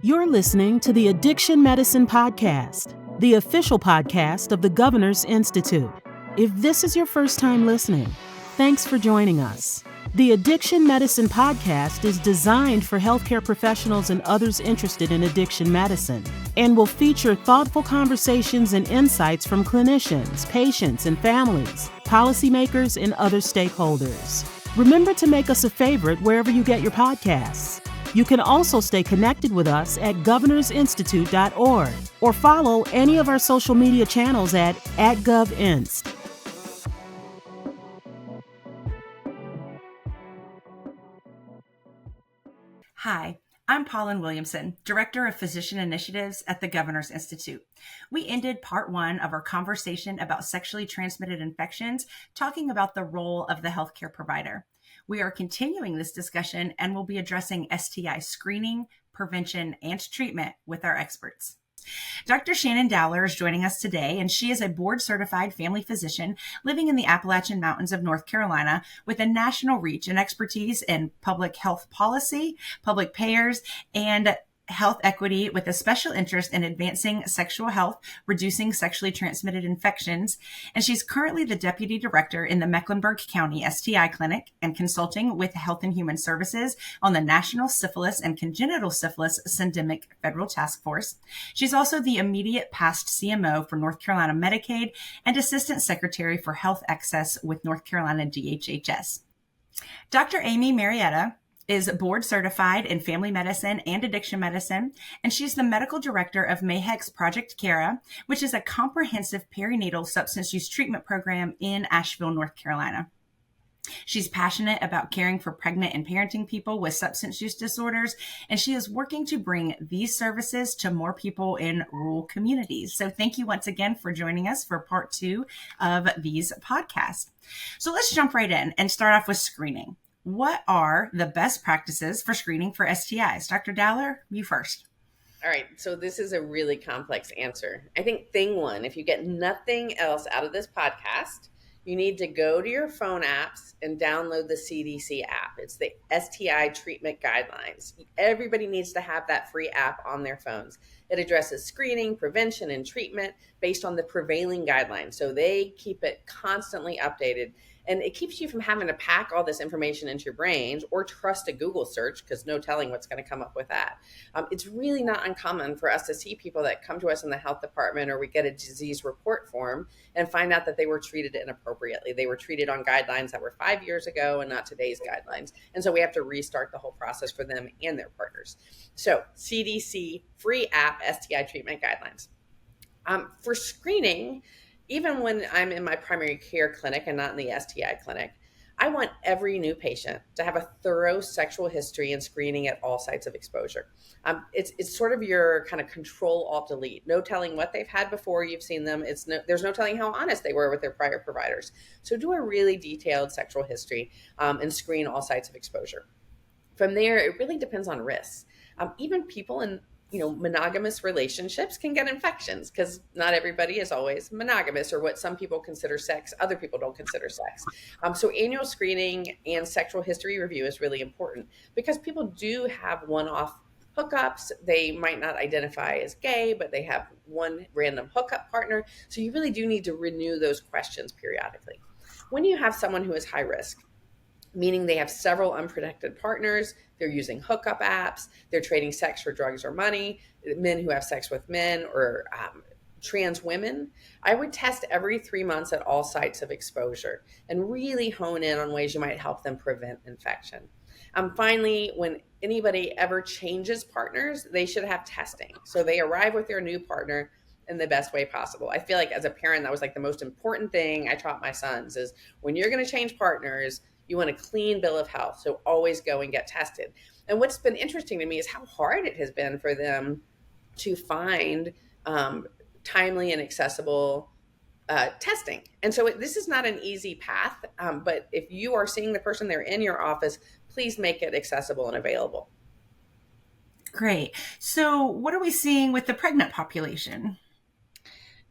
You're listening to the Addiction Medicine Podcast, the official podcast of the Governor's Institute. If this is your first time listening, thanks for joining us. The Addiction Medicine Podcast is designed for healthcare professionals and others interested in addiction medicine and will feature thoughtful conversations and insights from clinicians, patients, and families, policymakers, and other stakeholders. Remember to make us a favorite wherever you get your podcasts. You can also stay connected with us at governorsinstitute.org or follow any of our social media channels at @govinst. Hi, I'm Paulyn Williamson, Director of Physician Initiatives at the Governor's Institute. We ended part 1 of our conversation about sexually transmitted infections, talking about the role of the healthcare provider. We are continuing this discussion and will be addressing STI screening, prevention, and treatment with our experts. Dr. Shannon Dowler is joining us today, and she is a board-certified family physician living in the Appalachian Mountains of North Carolina with a national reach and expertise in public health policy, public payers, and health equity with a special interest in advancing sexual health, reducing sexually transmitted infections. And she's currently the deputy director in the Mecklenburg County STI Clinic and consulting with Health and Human Services on the National Syphilis and Congenital Syphilis Syndemic Federal Task Force. She's also the immediate past CMO for North Carolina Medicaid and assistant secretary for health access with North Carolina DHHS. Dr. Amy Marietta is board certified in family medicine and addiction medicine, and she's the medical director of Mayhec's Project Cara, which is a comprehensive perinatal substance use treatment program in Asheville, North Carolina. She's passionate about caring for pregnant and parenting people with substance use disorders, and she is working to bring these services to more people in rural communities. So thank you once again for joining us for part 2 of these podcasts. So let's jump right in and start off with screening. What are the best practices for screening for STIs? Dr. Dowler, you first. All right, so this is a really complex answer. I think thing one, if you get nothing else out of this podcast, you need to go to your phone apps and download the CDC app. It's the STI treatment guidelines. Everybody needs to have that free app on their phones. It addresses screening, prevention, and treatment based on the prevailing guidelines. So they keep it constantly updated. And it keeps you from having to pack all this information into your brain or trust a Google search, because no telling what's going to come up with that. It's really not uncommon for us to see people that come to us in the health department, or we get a disease report form and find out that they were treated inappropriately. They were treated on guidelines that were 5 years ago and not today's guidelines. And so we have to restart the whole process for them and their partners. So CDC free app, STI treatment guidelines. For screening, even when I'm in my primary care clinic and not in the STI clinic, I want every new patient to have a thorough sexual history and screening at all sites of exposure. It's sort of your kind of control-alt-delete. No telling what they've had before you've seen them. There's no telling how honest they were with their prior providers. So do a really detailed sexual history and screen all sites of exposure. From there, it really depends on risks. Even people in monogamous relationships can get infections, because not everybody is always monogamous, or what some people consider sex, other people don't consider sex. So annual screening and sexual history review is really important, because people do have one-off hookups. They might not identify as gay, but they have one random hookup partner. So you really do need to renew those questions periodically. When you have someone who is high risk, meaning they have several unprotected partners, they're using hookup apps, they're trading sex for drugs or money, men who have sex with men, or trans women, I would test every 3 months at all sites of exposure and really hone in on ways you might help them prevent infection. Finally, when anybody ever changes partners, they should have testing. So they arrive with their new partner in the best way possible. I feel like as a parent, that was like the most important thing I taught my sons is, when you're going to change partners, you want a clean bill of health. So always go and get tested. And what's been interesting to me is how hard it has been for them to find timely and accessible testing. And so this is not an easy path, but if you are seeing the person, they're in your office, please make it accessible and available. Great. So what are we seeing with the pregnant population?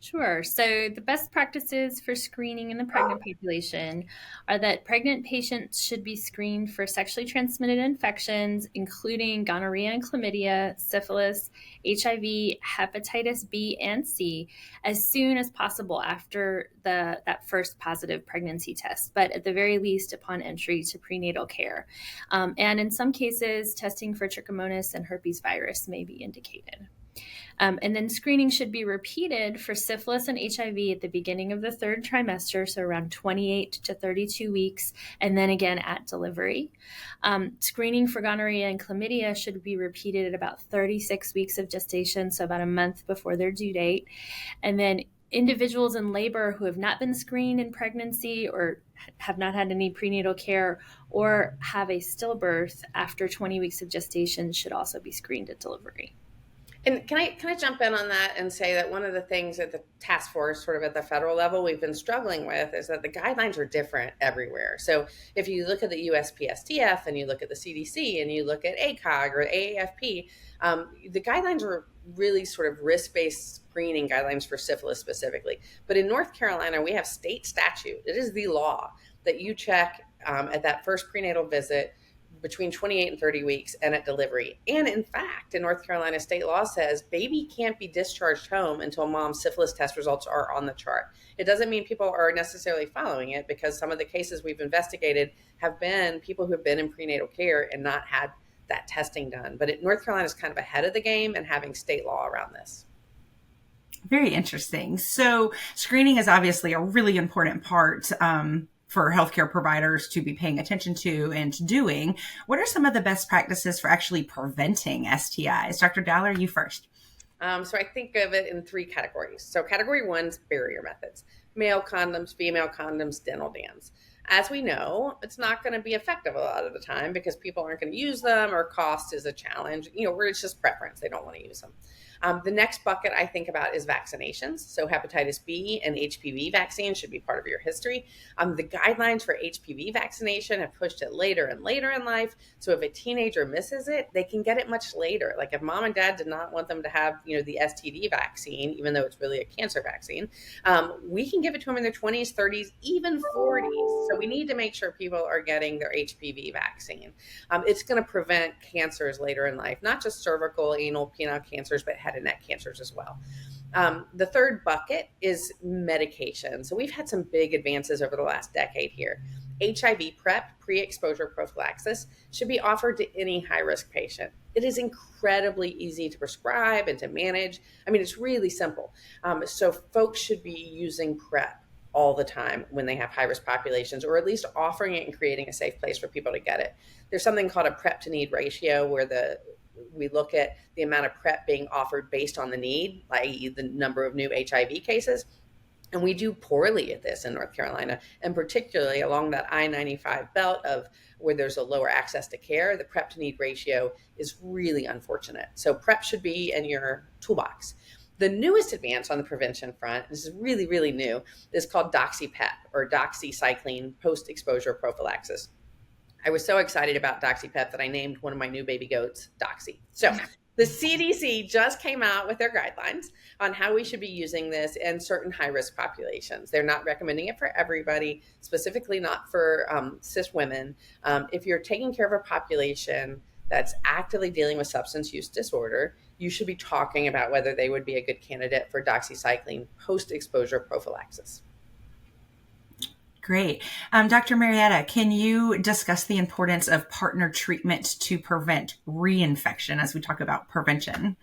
Sure. So the best practices for screening in the pregnant population are that pregnant patients should be screened for sexually transmitted infections, including gonorrhea and chlamydia, syphilis, HIV, hepatitis B and C, as soon as possible after that first positive pregnancy test, but at the very least upon entry to prenatal care. And in some cases, testing for trichomonas and herpes virus may be indicated. And then screening should be repeated for syphilis and HIV at the beginning of the third trimester, so around 28 to 32 weeks, and then again at delivery. Screening for gonorrhea and chlamydia should be repeated at about 36 weeks of gestation, so about a month before their due date. And then individuals in labor who have not been screened in pregnancy or have not had any prenatal care or have a stillbirth after 20 weeks of gestation should also be screened at delivery. And can I jump in on that and say that one of the things at the task force, sort of at the federal level, we've been struggling with is that the guidelines are different everywhere. So if you look at the USPSTF and you look at the CDC and you look at ACOG or AAFP, the guidelines are really sort of risk-based screening guidelines for syphilis specifically. But in North Carolina, we have state statute. It is the law that you check at that first prenatal visit between 28 and 30 weeks and at delivery. And in fact, in North Carolina, state law says baby can't be discharged home until mom's syphilis test results are on the chart. It doesn't mean people are necessarily following it, because some of the cases we've investigated have been people who have been in prenatal care and not had that testing done. But North Carolina is kind of ahead of the game and having state law around this. Very interesting. So screening is obviously a really important part for healthcare providers to be paying attention to and doing. What are some of the best practices for actually preventing STIs? Dr. Dowler, you first. So I think of it in three categories. So category one is barrier methods: male condoms, female condoms, dental dams. As we know, it's not going to be effective a lot of the time because people aren't going to use them, or cost is a challenge, where it's just preference. They don't want to use them. The next bucket I think about is vaccinations. So hepatitis B and HPV vaccine should be part of your history. The guidelines for HPV vaccination have pushed it later and later in life. So if a teenager misses it, they can get it much later. Like if mom and dad did not want them to have, the STD vaccine, even though it's really a cancer vaccine, we can give it to them in their 20s, 30s, even 40s. So we need to make sure people are getting their HPV vaccine. It's going to prevent cancers later in life, not just cervical, anal, penile cancers, but head and neck cancers as well. The third bucket is medication. So we've had some big advances over the last decade here. HIV PrEP, pre-exposure prophylaxis, should be offered to any high-risk patient. It is incredibly easy to prescribe and to manage. It's really simple. So folks should be using PrEP all the time when they have high-risk populations, or at least offering it and creating a safe place for people to get it. There's something called a PrEP to need ratio, where we look at the amount of PrEP being offered based on the need, i.e. the number of new HIV cases. And we do poorly at this in North Carolina, and particularly along that I-95 belt of where there's a lower access to care. The PrEP to need ratio is really unfortunate. So PrEP should be in your toolbox. The newest advance on the prevention front, this is really, really new, is called Doxy PEP, or doxycycline post-exposure prophylaxis. I was so excited about Doxy PEP that I named one of my new baby goats Doxy. So the CDC just came out with their guidelines on how we should be using this in certain high-risk populations. They're not recommending it for everybody, specifically not for cis women. If you're taking care of a population that's actively dealing with substance use disorder, you should be talking about whether they would be a good candidate for doxycycline post-exposure prophylaxis. Great. Dr. Marietta, can you discuss the importance of partner treatment to prevent reinfection as we talk about prevention?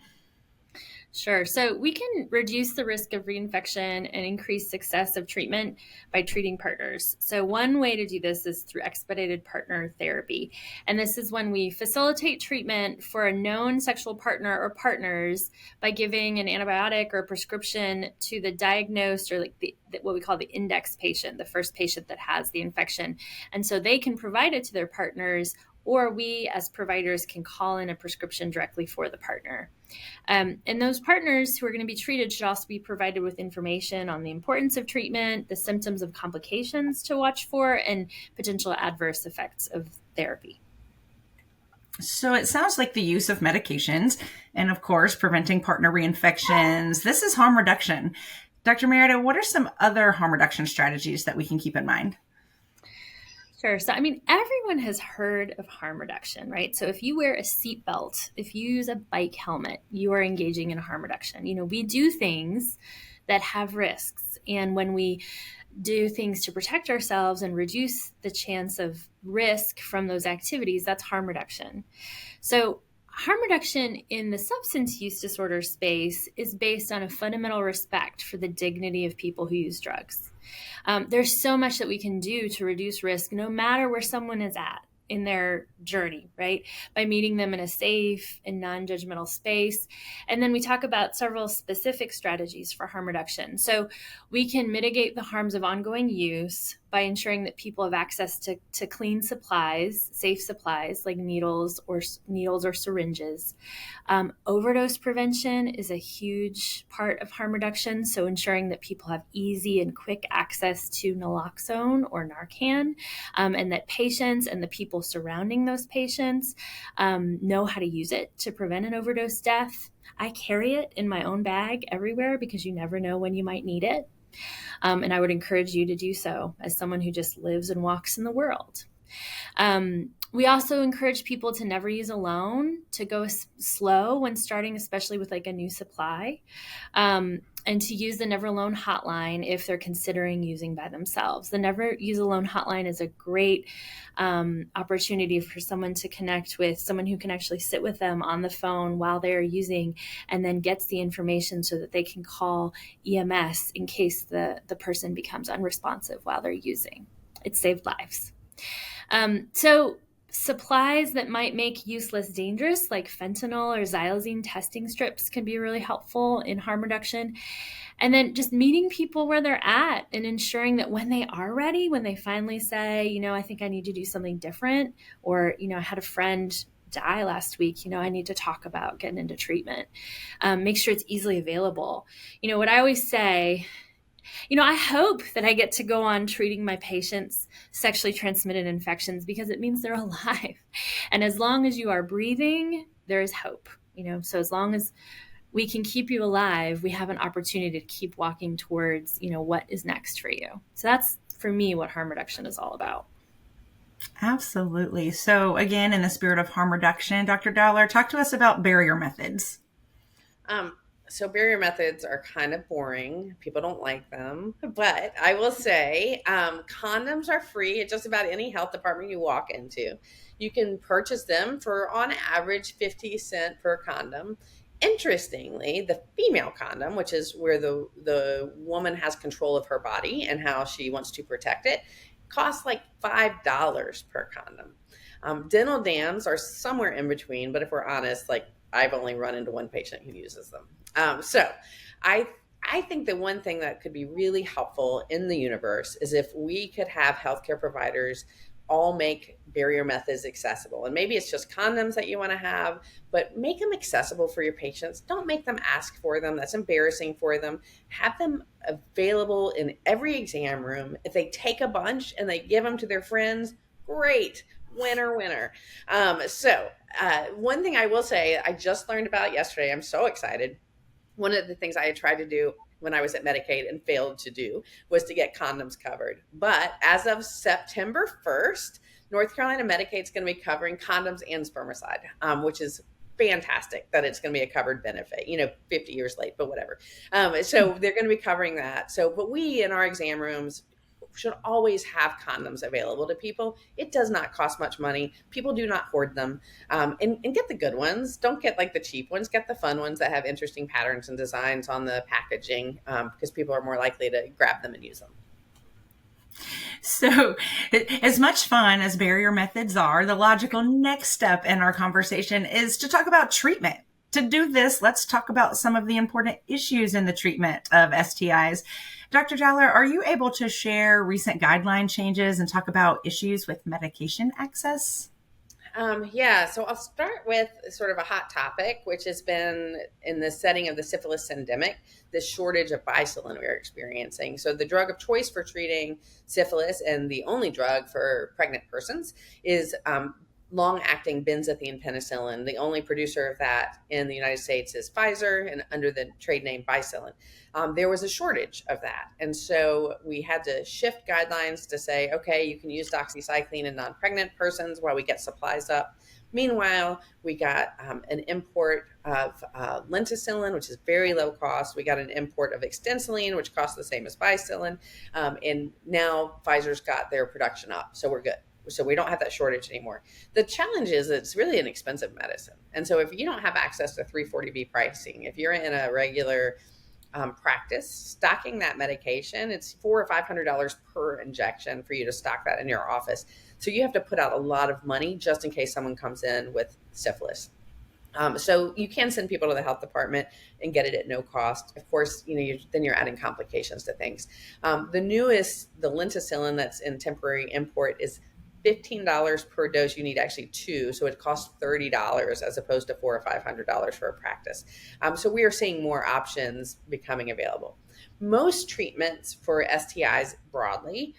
Sure. So we can reduce the risk of reinfection and increase success of treatment by treating partners. So one way to do this is through expedited partner therapy. And this is when we facilitate treatment for a known sexual partner or partners by giving an antibiotic or a prescription to the diagnosed, or what we call the index patient, the first patient that has the infection. And so they can provide it to their partners, or we as providers can call in a prescription directly for the partner. And those partners who are going to be treated should also be provided with information on the importance of treatment, the symptoms of complications to watch for, and potential adverse effects of therapy. So it sounds like the use of medications and, of course, preventing partner reinfections. This is harm reduction. Dr. Marietta, what are some other harm reduction strategies that we can keep in mind? Sure. So, everyone has heard of harm reduction, right? So if you wear a seatbelt, if you use a bike helmet, you are engaging in harm reduction. We do things that have risks. And when we do things to protect ourselves and reduce the chance of risk from those activities, that's harm reduction. So harm reduction in the substance use disorder space is based on a fundamental respect for the dignity of people who use drugs. There's so much that we can do to reduce risk, no matter where someone is at in their journey, right? By meeting them in a safe and non-judgmental space. And then we talk about several specific strategies for harm reduction. So we can mitigate the harms of ongoing use by ensuring that people have access to clean supplies, safe supplies like needles or syringes. Overdose prevention is a huge part of harm reduction. So ensuring that people have easy and quick access to naloxone or Narcan, and that patients and the people surrounding those patients know how to use it to prevent an overdose death. I carry it in my own bag everywhere because you never know when you might need it. And I would encourage you to do so as someone who just lives and walks in the world. We also encourage people to never use alone, to go slow when starting, especially with like a new supply, and to use the Never Alone hotline if they're considering using by themselves. The Never Use Alone hotline is a great opportunity for someone to connect with someone who can actually sit with them on the phone while they're using, and then gets the information so that they can call EMS in case the person becomes unresponsive while they're using. It saved lives. So supplies that might make use less dangerous, like fentanyl or xylazine testing strips, can be really helpful in harm reduction. And then just meeting people where they're at and ensuring that when they are ready, when they finally say, I think I need to do something different, or, I had a friend die last week, I need to talk about getting into treatment. Make sure it's easily available. What I always say, I hope that I get to go on treating my patients' sexually transmitted infections because it means they're alive. And as long as you are breathing, there is hope. So as long as we can keep you alive, we have an opportunity to keep walking towards, what is next for you. So that's, for me, what harm reduction is all about. Absolutely. So again, in the spirit of harm reduction, Dr. Dowler, talk to us about barrier methods. So barrier methods are kind of boring. People don't like them. But I will say condoms are free at just about any health department you walk into. You can purchase them for, on average, 50 cents per condom. Interestingly, the female condom, which is where the woman has control of her body and how she wants to protect it, costs like $5 per condom. Dental dams are somewhere in between, but if we're honest, I've only run into one patient who uses them. So I think the one thing that could be really helpful in the universe is if we could have healthcare providers all make barrier methods accessible. And maybe it's just condoms that you want to have, but make them accessible for your patients. Don't make them ask for them. That's embarrassing for them. Have them available in every exam room. If they take a bunch and they give them to their friends, great. Winner. So one thing I will say, I just learned about yesterday, I'm so excited. One of the things I had tried to do when I was at Medicaid and failed to do was to get condoms covered. But as of September 1st, North Carolina Medicaid is going to be covering condoms and spermicide, which is fantastic that it's going to be a covered benefit, 50 years late, but whatever. So they're going to be covering that. But we in our exam rooms should always have condoms available to people. It does not cost much money. People do not hoard them. And get the good ones. Don't get the cheap ones. Get the fun ones that have interesting patterns and designs on the packaging, because people are more likely to grab them and use them. So as much fun as barrier methods are, the logical next step in our conversation is to talk about treatment. To do this, let's talk about some of the important issues in the treatment of STIs. Dr. Dowler, are you able to share recent guideline changes and talk about issues with medication access? Yeah, so I'll start with sort of a hot topic, which has been in the setting of the syphilis syndemic, the shortage of bicillin we're experiencing. So the drug of choice for treating syphilis and the only drug for pregnant persons is long-acting benzathine penicillin. The only producer of that in the United States is Pfizer, and under the trade name Bicillin. There was a shortage of that. And so we had to shift guidelines to say, okay, you can use doxycycline in non-pregnant persons while we get supplies up. Meanwhile, we got an import of lenticillin, which is very low cost. We got an import of extensiline, which costs the same as Bicillin. And now Pfizer's got their production up, so we're good. So we don't have that shortage anymore. The challenge is it's really an expensive medicine. And so if you don't have access to 340B pricing, if you're in a regular practice, stocking that medication, it's $400 or $500 per injection for you to stock that in your office. So you have to put out a lot of money just in case someone comes in with syphilis. So you can send people to the health department and get it at no cost. Of course, then you're adding complications to things. The newest, the lenticillin that's in temporary import, is $15 per dose. You need actually 2, so it costs $30 as opposed to $400 or $500 for a practice. So we are seeing more options becoming available. Most treatments for STIs broadly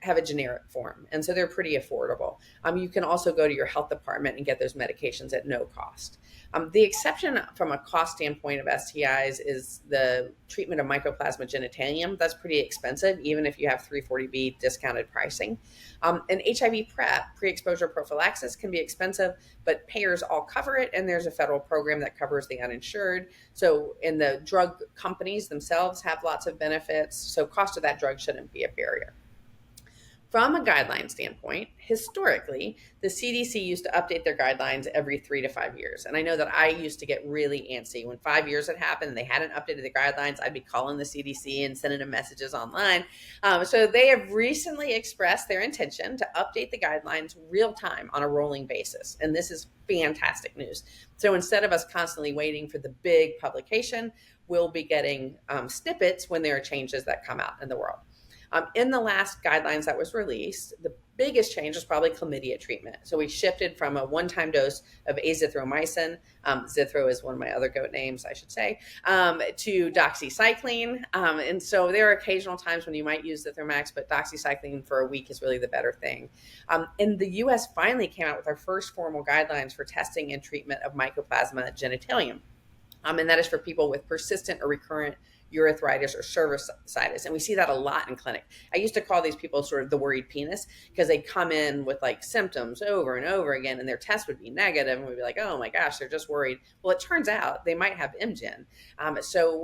have a generic form, and so they're pretty affordable. You can also go to your health department and get those medications at no cost. The exception from a cost standpoint of STIs is the treatment of Mycoplasma genitalium. That's pretty expensive, even if you have 340B discounted pricing. And HIV PrEP, pre-exposure prophylaxis, can be expensive, but payers all cover it, and there's a federal program that covers the uninsured. So, and the drug companies themselves have lots of benefits, so cost of that drug shouldn't be a barrier. From a guideline standpoint, historically, the CDC used to update their guidelines every 3 to 5 years. And I know that I used to get really antsy when 5 years had happened and they hadn't updated the guidelines. I'd be calling the CDC and sending them messages online. So they have recently expressed their intention to update the guidelines real time on a rolling basis. And this is fantastic news. So instead of us constantly waiting for the big publication, we'll be getting snippets when there are changes that come out in the world. In the last guidelines that was released, the biggest change was probably chlamydia treatment. So we shifted from a one-time dose of azithromycin, Zithro is one of my other goat names, I should say, to doxycycline. And so there are occasional times when you might use Zithromax, but doxycycline for a week is really the better thing. And the U.S. finally came out with our first formal guidelines for testing and treatment of Mycoplasma genitalium. And that is for people with persistent or recurrent urethritis or cervicitis. And we see that a lot in clinic. I used to call these people sort of the worried penis, because they come in with like symptoms over and over again, and their test would be negative, and we'd be like, oh my gosh, they're just worried. Well, it turns out they might have MGen. So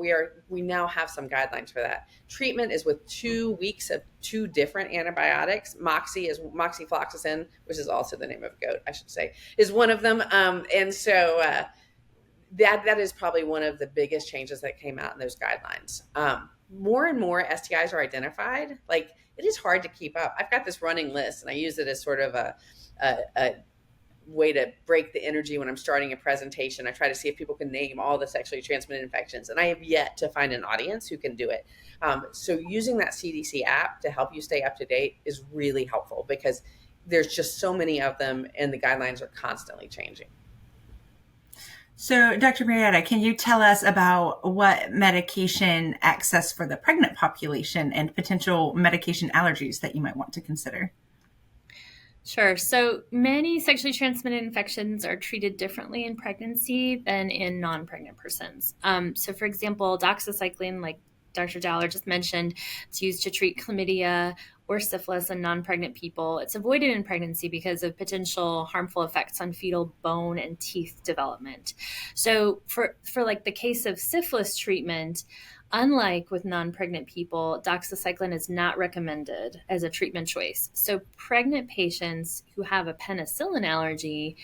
we now have some guidelines for that. Treatment is with 2 weeks of 2 different antibiotics. Moxifloxacin, which is also the name of a goat, I should say, is one of them. That is probably one of the biggest changes that came out in those guidelines. More and more STIs are identified. Like, it is hard to keep up. I've got this running list, and I use it as sort of a way to break the energy when I'm starting a presentation. I try to see if people can name all the sexually transmitted infections, and I have yet to find an audience who can do it. So using that CDC app to help you stay up to date is really helpful, because there's just so many of them, and the guidelines are constantly changing. So, Dr. Marietta, can you tell us about what medication access for the pregnant population and potential medication allergies that you might want to consider? Sure. So many sexually transmitted infections are treated differently in pregnancy than in non-pregnant persons. So, for example, doxycycline, like Dr. Dowler just mentioned, it's used to treat chlamydia or syphilis in non-pregnant people. It's avoided in pregnancy because of potential harmful effects on fetal bone and teeth development. So for like the case of syphilis treatment, unlike with non-pregnant people, doxycycline is not recommended as a treatment choice. So pregnant patients who have a penicillin allergy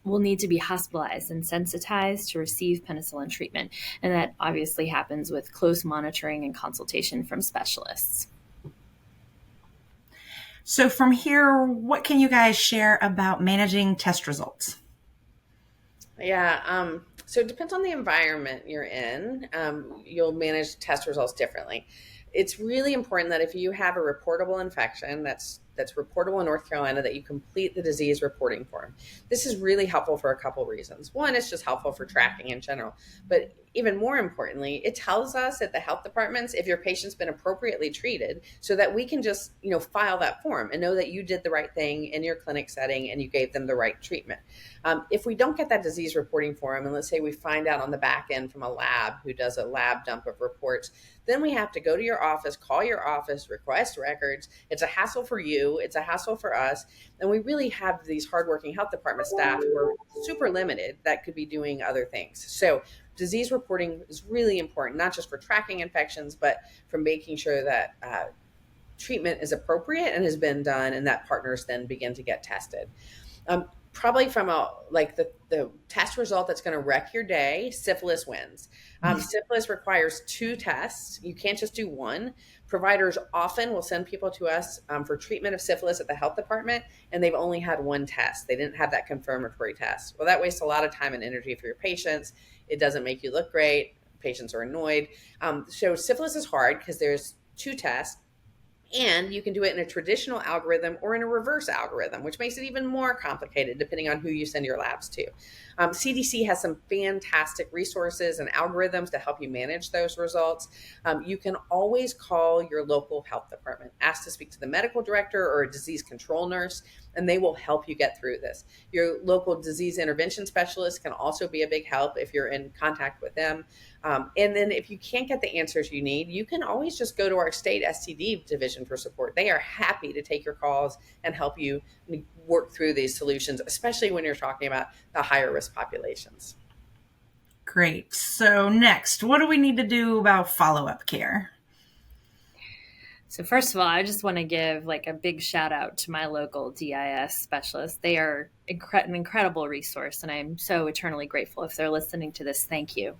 will need to be hospitalized and sensitized to receive penicillin treatment. And that obviously happens with close monitoring and consultation from specialists. So from here, what can you guys share about managing test results? Yeah, so it depends on the environment you're in. You'll manage test results differently. It's really important that if you have a reportable infection that's that's reportable in North Carolina that you complete the disease reporting form. This is really helpful for a couple reasons. One, it's just helpful for tracking in general, but even more importantly, it tells us at the health departments if your patient's been appropriately treated, so that we can just, file that form and know that you did the right thing in your clinic setting and you gave them the right treatment. If we don't get that disease reporting form, and let's say we find out on the back end from a lab who does a lab dump of reports, then we have to go to your office, call your office, request records. It's a hassle for you. It's a hassle for us. And we really have these hardworking health department staff who are super limited that could be doing other things. So disease reporting is really important, not just for tracking infections, but for making sure that treatment is appropriate and has been done, and that partners then begin to get tested. Probably from the test result that's going to wreck your day, syphilis wins. Syphilis requires 2 tests. You can't just do one. Providers often will send people to us for treatment of syphilis at the health department, and they've only had 1 test. They didn't have that confirmatory test. Well, that wastes a lot of time and energy for your patients. It doesn't make you look great. Patients are annoyed. So syphilis is hard because there's 2 tests. And you can do it in a traditional algorithm or in a reverse algorithm, which makes it even more complicated depending on who you send your labs to. CDC has some fantastic resources and algorithms to help you manage those results. You can always call your local health department, ask to speak to the medical director or a disease control nurse, and they will help you get through this. Your local disease intervention specialist can also be a big help if you're in contact with them. And then if you can't get the answers you need, you can always just go to our state STD division for support. They are happy to take your calls and help you work through these solutions, especially when you're talking about the higher risk populations. Great. So next, what do we need to do about follow-up care? So first of all, I just want to give a big shout out to my local DIS specialists. They are an incredible resource, and I'm so eternally grateful. If they're listening to this, thank you.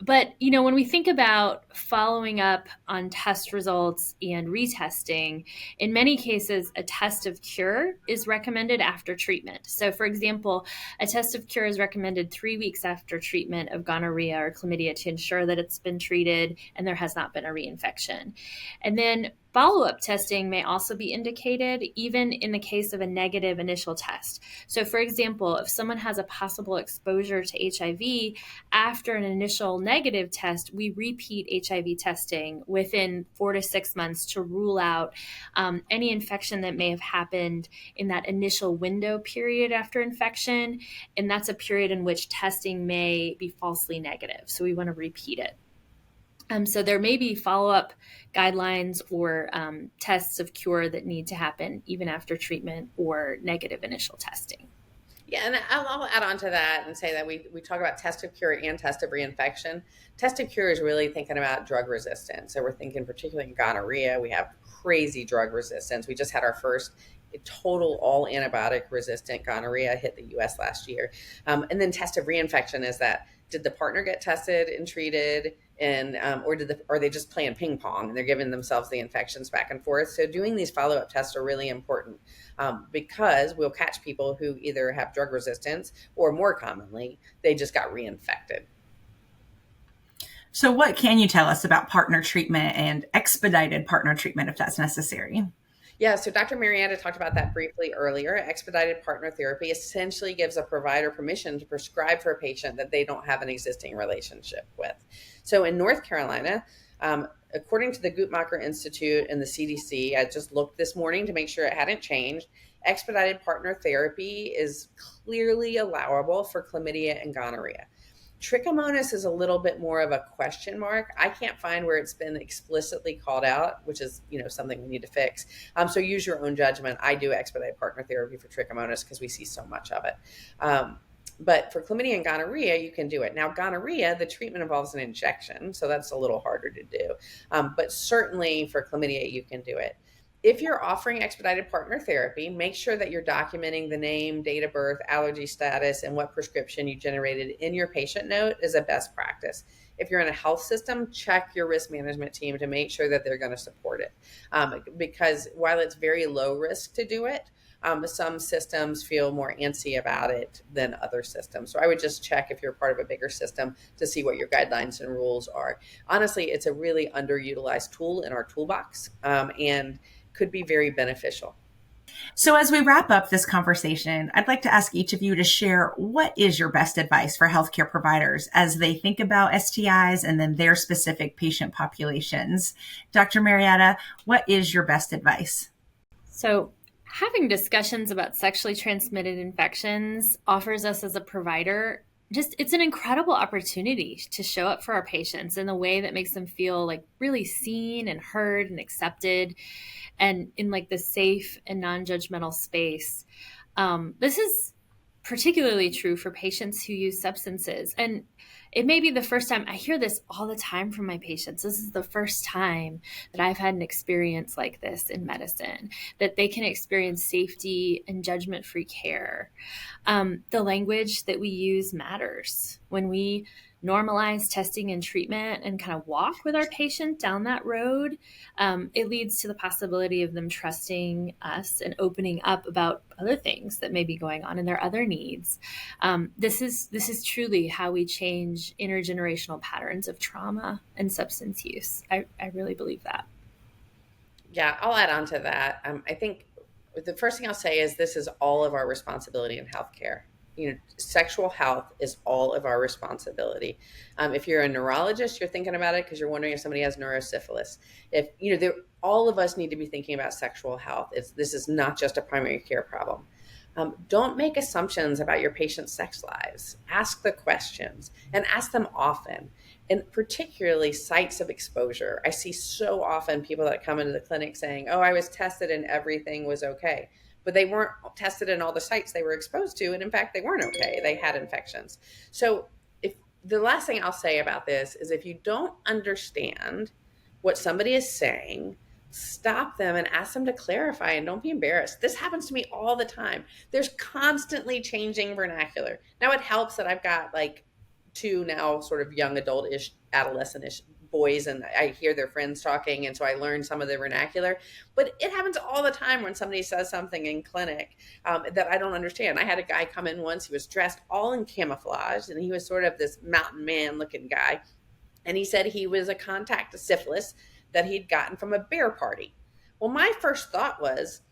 But, when we think about following up on test results and retesting, in many cases, a test of cure is recommended after treatment. So, for example, a test of cure is recommended 3 weeks after treatment of gonorrhea or chlamydia to ensure that it's been treated and there has not been a reinfection. And then follow-up testing may also be indicated even in the case of a negative initial test. So, for example, if someone has a possible exposure to HIV after an initial negative test, we repeat HIV testing within 4 to 6 months to rule out any infection that may have happened in that initial window period after infection. And that's a period in which testing may be falsely negative. So we want to repeat it. So there may be follow-up guidelines or tests of cure that need to happen even after treatment or negative initial testing. Yeah, and I'll add on to that and say that we talk about test of cure and test of reinfection. Test of cure is really thinking about drug resistance. So we're thinking particularly in gonorrhea, we have crazy drug resistance. We just had our first total all antibiotic resistant gonorrhea hit the US last year. And then test of reinfection is that, did the partner get tested and treated, and or are they just playing ping pong and they're giving themselves the infections back and forth? So doing these follow-up tests are really important because we'll catch people who either have drug resistance or, more commonly, they just got reinfected. So what can you tell us about partner treatment and expedited partner treatment if that's necessary? Yeah, so Dr. Marietta talked about that briefly earlier. Expedited partner therapy essentially gives a provider permission to prescribe for a patient that they don't have an existing relationship with. So in North Carolina, according to the Guttmacher Institute and the CDC, I just looked this morning to make sure it hadn't changed, expedited partner therapy is clearly allowable for chlamydia and gonorrhea. Trichomonas is a little bit more of a question mark. I can't find where it's been explicitly called out, which is, something we need to fix. So use your own judgment. I do expedite partner therapy for trichomonas because we see so much of it. But for chlamydia and gonorrhea, you can do it. Now, gonorrhea, the treatment involves an injection, so that's a little harder to do. But certainly for chlamydia, you can do it. If you're offering expedited partner therapy, make sure that you're documenting the name, date of birth, allergy status, and what prescription you generated in your patient note is a best practice. If you're in a health system, check your risk management team to make sure that they're going to support it. Because while it's very low risk to do it, Some systems feel more antsy about it than other systems. So I would just check if you're part of a bigger system to see what your guidelines and rules are. Honestly, it's a really underutilized tool in our toolbox, and could be very beneficial. So as we wrap up this conversation, I'd like to ask each of you to share what is your best advice for healthcare providers as they think about STIs and then their specific patient populations. Dr. Marietta, what is your best advice? So having discussions about sexually transmitted infections offers us as a provider it's an incredible opportunity to show up for our patients in a way that makes them feel like really seen and heard and accepted, and in like the safe and non-judgmental space. This is particularly true for patients who use substances. And it may be the first time. I hear this all the time from my patients. This is the first time that I've had an experience like this in medicine, that they can experience safety and judgment-free care. The language that we use matters. When we normalize testing and treatment and kind of walk with our patient down that road, it leads to the possibility of them trusting us and opening up about other things that may be going on and their other needs. This is truly how we change intergenerational patterns of trauma and substance use. I really believe that. Yeah, I'll add on to that. I think the first thing I'll say is this is all of our responsibility in healthcare. Sexual health is all of our responsibility. If you're a neurologist, you're thinking about it because you're wondering if somebody has neurosyphilis. All of us need to be thinking about sexual health. This is not just a primary care problem. Don't make assumptions about your patient's sex lives. Ask the questions and ask them often. And particularly sites of exposure. I see so often people that come into the clinic saying, oh, I was tested and everything was okay. But they weren't tested in all the sites they were exposed to. And in fact, they weren't okay. They had infections. So the last thing I'll say about this is if you don't understand what somebody is saying, stop them and ask them to clarify and don't be embarrassed. This happens to me all the time. There's constantly changing vernacular. Now it helps that I've got like 2 now sort of young adult-ish, adolescent-ish boys, and I hear their friends talking, and so I learn some of the vernacular. But it happens all the time when somebody says something in clinic that I don't understand. I had a guy come in once. He was dressed all in camouflage, and he was sort of this mountain man looking guy. And he said he was a contact of syphilis that he'd gotten from a bear party. Well, my first thought was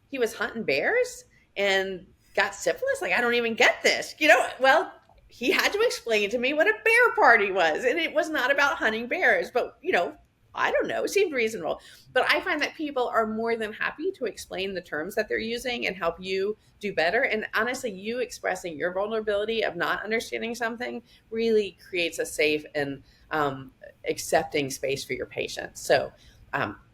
he was hunting bears and got syphilis? Like, I don't even get this. Well, he had to explain to me what a bear party was. And it was not about hunting bears. But, I don't know. It seemed reasonable. But I find that people are more than happy to explain the terms that they're using and help you do better. And honestly, you expressing your vulnerability of not understanding something really creates a safe and accepting space for your patients. So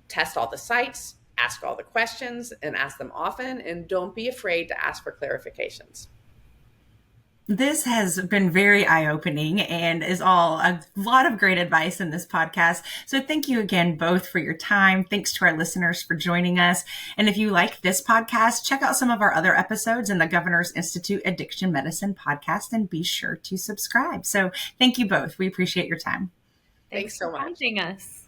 test all the sites, ask all the questions, and ask them often. And don't be afraid to ask for clarifications. This has been very eye-opening and is all a lot of great advice in this podcast. So thank you again both for your time. Thanks to our listeners for joining us. And if you like this podcast, check out some of our other episodes in the Governor's Institute Addiction Medicine podcast and be sure to subscribe. So thank you both. We appreciate your time. Thanks so much. For having us.